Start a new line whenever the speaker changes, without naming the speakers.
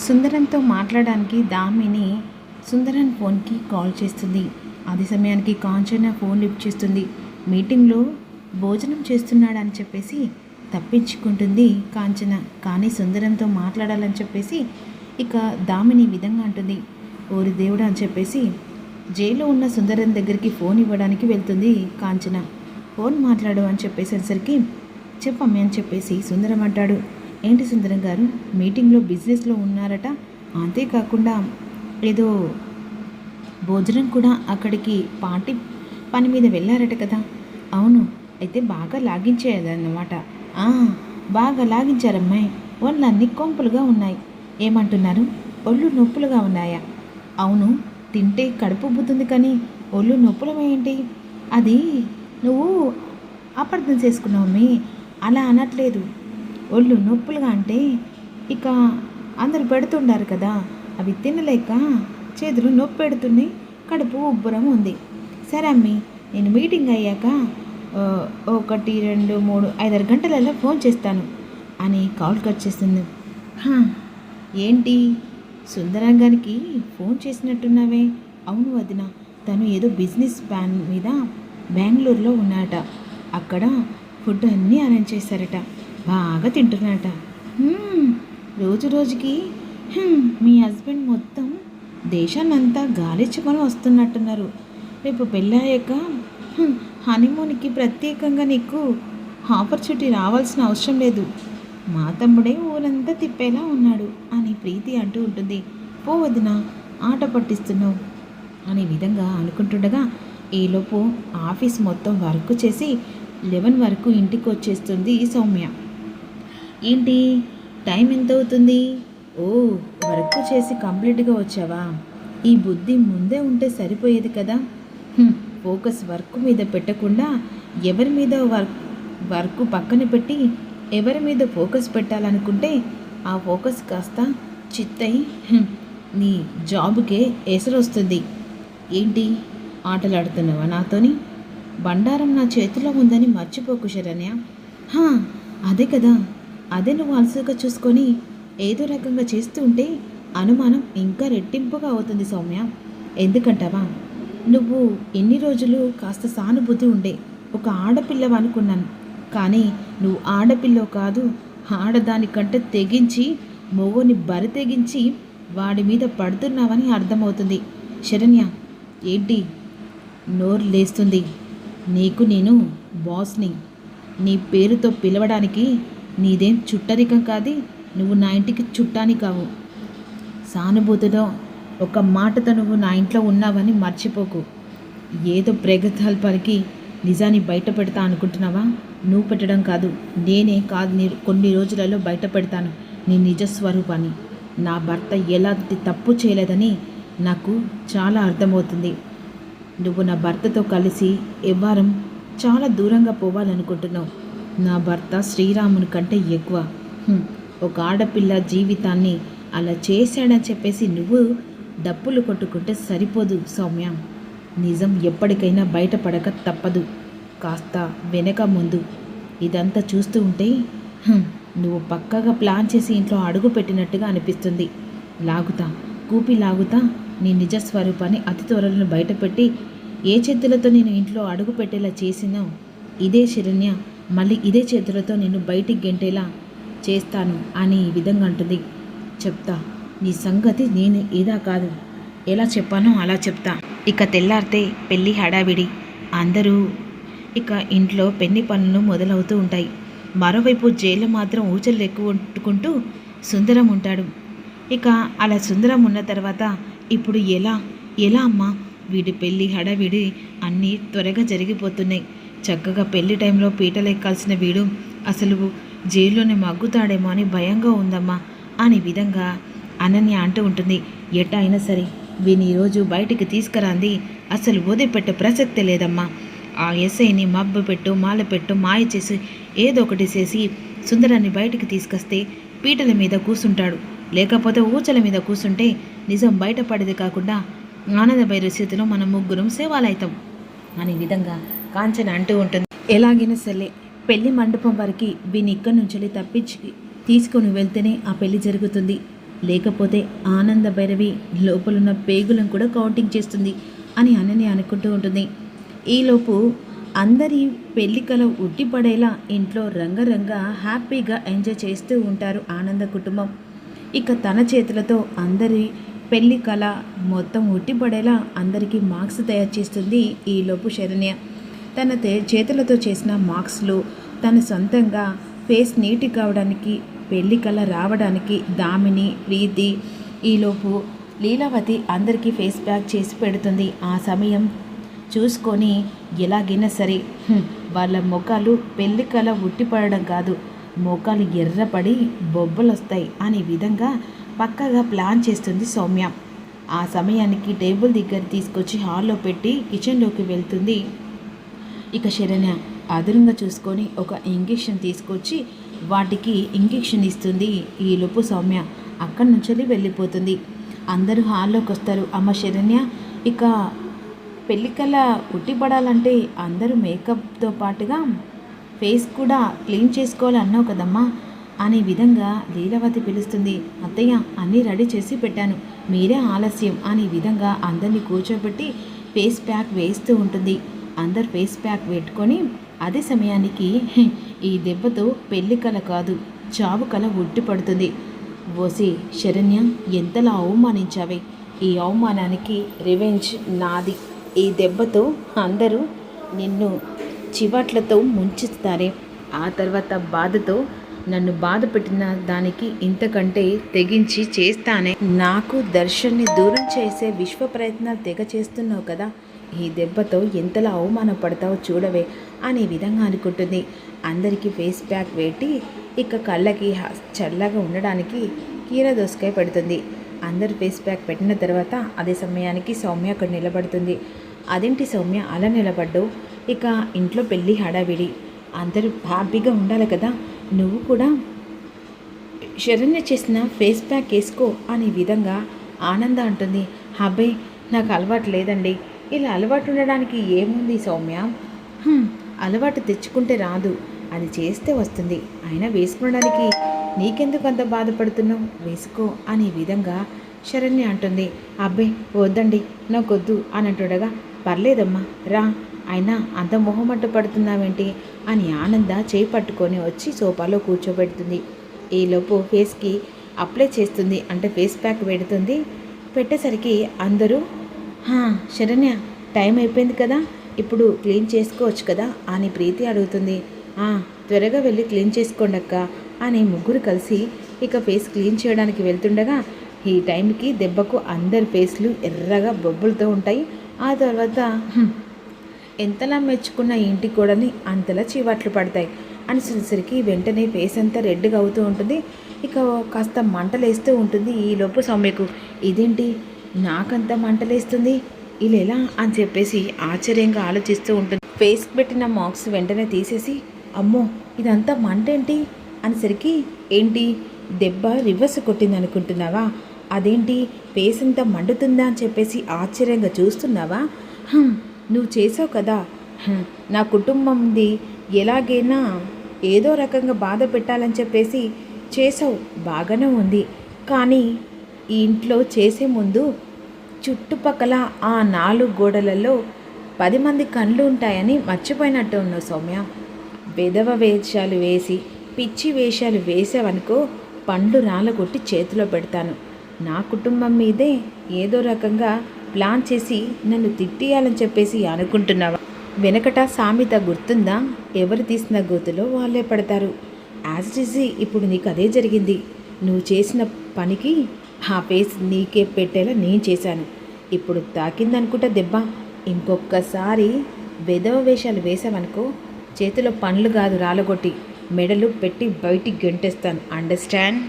సుందరంతో మాట్లాడడానికి దామిని సుందరన్ ఫోన్కి కాల్ చేస్తుంది. అదే సమయానికి కాంచన ఫోన్ లిఫ్ట్ చేస్తుంది. మీటింగ్లో భోజనం చేస్తున్నాడని చెప్పేసి తప్పించుకుంటుంది కాంచన. కానీ సుందరంతో మాట్లాడాలని చెప్పేసి ఇక దామిని విధంగా అంటుంది. ఓరి దేవుడా అని చెప్పేసి జైల్లో ఉన్న సుందరం దగ్గరికి ఫోన్ ఇవ్వడానికి వెళ్తుంది కాంచన. ఫోన్ మాట్లాడు అని చెప్పేసరికి చెప్పమ్మే అని చెప్పేసి సుందరం అంటాడు. ఏంటి సుందరం గారు, మీటింగ్లో బిజినెస్లో ఉన్నారట, అంతేకాకుండా ఏదో భోజనం కూడా అక్కడికి పార్టీ పని మీద వెళ్ళారట కదా. అవును, అయితే బాగా లాగించేదన్నమాట. బాగా లాగించారమ్మాయి. ఒళ్ళన్నీ కొంపులుగా ఉన్నాయి. ఏమంటున్నారు? ఒళ్ళు నొప్పులుగా ఉన్నాయా? అవును, తింటే కడుపు ఉబ్బుతుంది కానీ ఒళ్ళు నొప్పులు ఏంటి? అది నువ్వు అపార్థం చేసుకున్నావు. అలా అనట్లేదు. ఒళ్ళు నొప్పులుగా అంటే ఇక అందరు పెడుతుండారు కదా, అవి తినలేక చేతులు నొప్పి పెడుతుంది, కడుపు ఉబ్బరం ఉంది. సరే అమ్మి, నేను మీటింగ్ అయ్యాక 1, 2, 3, 5 గంటలలో ఫోన్ చేస్తాను అని కాల్ కట్ చేస్తుంది. ఏంటి సుందరంగానికి ఫోన్ చేసినట్టున్నావే? అవును వదిన, తను ఏదో బిజినెస్ ప్లాన్ మీద బెంగళూరులో ఉన్నాడట. అక్కడ ఫుడ్ అన్నీ అరేంజ్ చేశారట, బాగా తింటున్నాడట. రోజు రోజుకి మీ హస్బెండ్ మొత్తం దేశాన్నంతా గాలిచ్చుకొని వస్తున్నట్టున్నారు. రేపు పెళ్ళాక హనీమూన్కి ప్రత్యేకంగా నీకు ఆపర్చునిటీ రావాల్సిన అవసరం లేదు. మా తమ్ముడే ఊరంతా తిప్పేలా ఉన్నాడు అని ప్రీతి అంటూ ఉంటుంది. పో వదిన, ఆట పట్టిస్తున్నావు అనే విధంగా అనుకుంటుండగా ఈలోపు ఆఫీస్ మొత్తం వర్క్ చేసి 11 వరకు ఇంటికి వచ్చేస్తుంది సౌమ్య. ఏంటి టైం ఎంత అవుతుంది? ఓ, వర్క్ చేసి కంప్లీట్గా వచ్చావా? ఈ బుద్ధి ముందే ఉంటే సరిపోయేది కదా. ఫోకస్ వర్క్ మీద పెట్టకుండా ఎవరి మీద వర్క్ పక్కన పెట్టి ఎవరి మీద ఫోకస్ పెట్టాలనుకుంటే ఆ ఫోకస్ కాస్త చిత్తయి నీ జాబుకే ఎసరొస్తుంది. ఏంటి ఆటలాడుతున్నావా నాతోని? బండారం నా చేతిలో ఉందని మర్చిపోకు శరణ్య. అదే కదా, అదే నువ్వు అలసుగా చూసుకొని ఏదో రకంగా చేస్తూ ఉంటే అనుమానం ఇంకా రెట్టింపుగా అవుతుంది సౌమ్య. ఎందుకంటావా, నువ్వు ఎన్ని రోజులు కాస్త సానుభూతి ఉండే ఒక ఆడపిల్లవ అనుకున్నాను. కానీ నువ్వు ఆడపిల్ల కాదు, ఆడదానికంటే తెగించి మొగోని బరి తెగించి వాడి మీద పడుతున్నావని అర్థమవుతుంది. శరణ్య, ఏంటి నోరు లేస్తుంది? నీకు నేను బాస్ని. నీ పేరుతో పిలవడానికి నీదేం చుట్టరికం కాదు, నువ్వు నా ఇంటికి చుట్టాని కావు. సానుభూతితో ఒక మాటతో నువ్వు నా ఇంట్లో ఉన్నావని మర్చిపోకు. ఏదో ప్రగల్భాలకి నిజాన్ని బయట పెడతా అనుకుంటున్నావా? నువ్వు పెట్టడం కాదు, నేనే కాదు, కొన్ని రోజులలో బయట పెడతాను నీ నిజస్వరూపాన్ని. నా భర్త ఎలాంటి తప్పు చేయలేదని నాకు చాలా అర్థమవుతుంది. నువ్వు నా భర్తతో కలిసి ఎవ్వరం చాలా దూరంగా పోవాలనుకుంటున్నావు. నా భర్త శ్రీరాముని కంటే ఎక్కువ. ఒక ఆడపిల్ల జీవితాన్ని అలా చేశాడని చెప్పేసి నువ్వు డప్పులు కొట్టుకుంటే సరిపోదు సౌమ్య. నిజం ఎప్పటికైనా బయటపడక తప్పదు. కాస్త వెనక ముందు ఇదంతా చూస్తూ ఉంటే నువ్వు పక్కగా ప్లాన్ చేసి ఇంట్లో అడుగు పెట్టినట్టుగా అనిపిస్తుంది. కూపి లాగుతా నీ నిజస్వరూపాన్ని అతి త్వరలో బయటపెట్టి ఏ చేతులతో నేను ఇంట్లో అడుగు పెట్టేలా చేసినా ఇదే శరణ్య మళ్ళీ ఇదే చేతులతో నేను బయటికి గెంటేలా చేస్తాను అని ఈ విధంగా అంటుంది. చెప్తా నీ సంగతి, నేను ఏదా కాదు, ఎలా చెప్పానో అలా చెప్తా. ఇక తెల్లారితే పెళ్ళి హడావిడి. అందరూ ఇక ఇంట్లో పెళ్లి పనులు మొదలవుతూ ఉంటాయి. మరోవైపు జైల్లో మాత్రం ఊచలు ఎక్కుంటూ సుందరం ఉంటాడు. ఇక అలా సుందరం ఉన్న తర్వాత ఇప్పుడు ఎలా అమ్మా, వీడి పెళ్ళి హడావిడి అన్నీ త్వరగా జరిగిపోతున్నాయి. చక్కగా పెళ్లి టైంలో పీటలెక్కాల్సిన వీడు అసలు జైల్లోనే మగ్గుతాడేమో అని భయంగా ఉందమ్మా అనే విధంగా అనన్య అంటూ ఉంటుంది. ఎట్టా అయినా సరే వీని ఈరోజు బయటికి తీసుకురాంది అసలు వదిలిపెట్టే ప్రసక్తే లేదమ్మా. ఆ ఎస్ఐని మబ్బు పెట్టు మాల పెట్టు మాయ చేసి ఏదో ఒకటి చేసి సుందరాన్ని బయటికి తీసుకొస్తే పీటల మీద కూర్చుంటాడు. లేకపోతే ఊచల మీద కూర్చుంటే నిజం బయటపడేది కాకుండా ఆనందభైర స్థితిలో మనం ముగ్గురం సేవాలవుతాం అనే విధంగా కాంచన అంటూ ఉంటుంది. ఎలాగైనా సరే పెళ్లి మండపం వరకు వీని ఇక్కడి నుంచి తప్పించి తీసుకొని వెళ్తేనే ఆ పెళ్లి జరుగుతుంది. లేకపోతే ఆనంద భైరవి లోపలున్న పేగులను కూడా కౌంటింగ్ చేస్తుంది అని అనన్య అనుకుంటూ ఉంటుంది. ఈలోపు అందరి పెళ్లి కల ఉట్టిపడేలా ఇంట్లో రంగరంగ హ్యాపీగా ఎంజాయ్ చేస్తూ ఉంటారు ఆనంద కుటుంబం. ఇక తన చేతులతో అందరి పెళ్లి కళ మొత్తం ఉట్టిపడేలా అందరికీ మార్క్స్ తయారు చేస్తుంది ఈలోపు శరణ్య. తన చేతులతో చేసిన మార్క్స్లు తన సొంతంగా ఫేస్ నీటి కావడానికి, పెళ్లి కళ రావడానికి దామిని, ప్రీతి, ఈలోపు లీలావతి అందరికీ ఫేస్ ప్యాక్ చేసి పెడుతుంది. ఆ సమయం చూసుకొని ఎలాగైనా సరే వాళ్ళ ముఖాలు పెళ్లి కళ ఉట్టిపడడం కాదు, మోకాలు ఎర్రపడి బొబ్బలు వస్తాయి అనే విధంగా పక్కగా ప్లాన్ చేస్తుంది సౌమ్య. ఆ సమయానికి టేబుల్ దగ్గర తీసుకొచ్చి హాల్లో పెట్టి కిచెన్లోకి వెళ్తుంది. ఇక శరణ్య అదురుగా చూసుకొని ఒక ఇంజెక్షన్ తీసుకొచ్చి వాటికి ఇంజెక్షన్ ఇస్తుంది. ఈలోపు సౌమ్య అక్కడి నుంచి వెళ్ళిపోతుంది. అందరూ హాల్లోకి వస్తారు. అమ్మ శరణ్య, ఇక పెళ్ళికల్లా ఉట్టిపడాలంటే అందరూ మేకప్తో పాటుగా ఫేస్ కూడా క్లీన్ చేసుకోవాలి అన్నావు కదమ్మా అనే విధంగా లీలావతి పిలుస్తుంది. అత్తయ్య అన్నీ రెడీ చేసి పెట్టాను, మీరే ఆలస్యం అనే విధంగా అందరినీ కూర్చోబెట్టి ఫేస్ ప్యాక్ వేస్తూ ఉంటుంది. అందరు ఫేస్ ప్యాక్ పెట్టుకొని అదే సమయానికి ఈ దెబ్బతో పెళ్లి కల కాదు చావు కల ఉట్టి పడుతుంది. ఓసి శరణ్య, ఎంతలా అవమానించావే, ఈ అవమానానికి రివెంజ్ నాది. ఈ దెబ్బతో అందరూ నిన్ను చివాట్లతో ముంచుతారే, ఆ తర్వాత బాధతో నన్ను బాధ పెట్టిన దానికి ఇంతకంటే తెగించి చేస్తానే. నాకు దర్శన్ని దూరం చేసే విశ్వ ప్రయత్నాలు తెగ చేస్తున్నావు కదా, ఈ దెబ్బతో ఎంతలా అవమానపడతావో చూడవే అనే విధంగా అనుకుంటుంది. అందరికీ ఫేస్ ప్యాక్ పెట్టి ఇక కళ్ళకి చల్లగా ఉండడానికి కీరదోసకాయ పెడుతుంది. అందరు ఫేస్ ప్యాక్ పెట్టిన తర్వాత అదే సమయానికి సౌమ్య అక్కడ నిలబడుతుంది. అదేంటి సౌమ్య అలా నిలబడ్డావు, ఇక ఇంట్లో పెళ్ళి హడావిడి, అందరూ హ్యాపీగా ఉండాలి కదా, నువ్వు కూడా శరణ్య చేసిన ఫేస్ ప్యాక్ వేసుకో అనే విధంగా ఆనంద అంటుంది. అబ్బాయి నాకు అలవాటు లేదండి, ఇలా అలవాటు ఉండడానికి ఏముంది సౌమ్య, అలవాటు తెచ్చుకుంటే రాదు, అది చేస్తే వస్తుంది, అయినా వేసుకోవడానికి నీకెందుకు అంత బాధపడుతున్నావు, వేసుకో అనే విధంగా శరణ్య అంటుంది. అబ్బాయి వద్దండి నాకొద్దు అని అంటుండగా, పర్లేదమ్మా రా, అయినా అంత మొహమట్ట పడుతున్నావేంటి అని ఆనంద చేయి పట్టుకొని వచ్చి సోఫాలో కూర్చోబెడుతుంది. ఈలోపు ఫేస్కి అప్లై చేస్తుంది, అంటే ఫేస్ ప్యాక్ పెడుతుంది. పెట్టేసరికి అందరూ శరణ్య టైం అయిపోయింది కదా, ఇప్పుడు క్లీన్ చేసుకోవచ్చు కదా అని ప్రీతి అడుగుతుంది. త్వరగా వెళ్ళి క్లీన్ చేసుకోండి అక్క అని ముగ్గురు కలిసి ఇక ఫేస్ క్లీన్ చేయడానికి వెళ్తుండగా ఈ టైంకి దెబ్బకు అందరి ఫేస్లు ఎర్రగా బొబ్బులతో ఉంటాయి. ఆ తర్వాత ఎంతలా మెచ్చుకున్న ఇంటి కూడని అంతలా చీవాట్లు పడతాయి అని చూసేసరికి వెంటనే ఫేస్ అంతా రెడ్గా అవుతూ ఉంటుంది. ఇక కాస్త మంటలేస్తూ ఉంటుంది. ఈలోపు సౌమ్యకు ఇదేంటి నాకంతా మంటలేస్తుంది, ఇలా ఎలా అని చెప్పేసి ఆశ్చర్యంగా ఆలోచిస్తూ ఉంటుంది. ఫేస్ పెట్టిన మార్క్స్ వెంటనే తీసేసి అమ్మో ఇదంతా మంట ఏంటి అనేసరికి, ఏంటి దెబ్బ రివర్స్ కొట్టింది అనుకుంటున్నావా, అదేంటి ఫేస్ అంతా మండుతుందా అని చెప్పేసి ఆశ్చర్యంగా చూస్తున్నావా, నువ్వు చేసావు కదా, నా కుటుంబంది ఎలాగైనా ఏదో రకంగా బాధ పెట్టాలని చెప్పేసి చేసావు, బాగానే ఉంది, కానీ ఈ ఇంట్లో చేసే ముందు చుట్టుపక్కల ఆ 4 గోడలలో 10 మంది కళ్ళు ఉంటాయని మర్చిపోయినట్టు ఉన్నావు సౌమ్య. వెధవ వేషాలు వేసి పిచ్చి వేషాలు వేసావనుకో పండ్లు రాళ్ళగొట్టి చేతిలో పెడతాను. నా కుటుంబం మీదే ఏదో రకంగా ప్లాన్ చేసి నన్ను తిట్టియాలని చెప్పేసి అనుకుంటున్నావా? వెనకట సామెత గుర్తుందా, ఎవరు తీసిన గోతులో వాళ్ళే పడతారు. యాజ్ ఇట్ ఈజ్ ఇప్పుడు నీకు అదే జరిగింది. నువ్వు చేసిన పనికి ఆ ఫేస్ నీకే పెట్టేలా నేను చేశాను. ఇప్పుడు తాకిందనుకుంటా దెబ్బ, ఇంకొకసారి వెధవ వేషాలు వేసావనుకో చేతిలో పండ్లు కాదు రాళ్ళగొట్టి మెడలు పెట్టి బయటికి గెంటేస్తాను. అండర్స్టాండ్?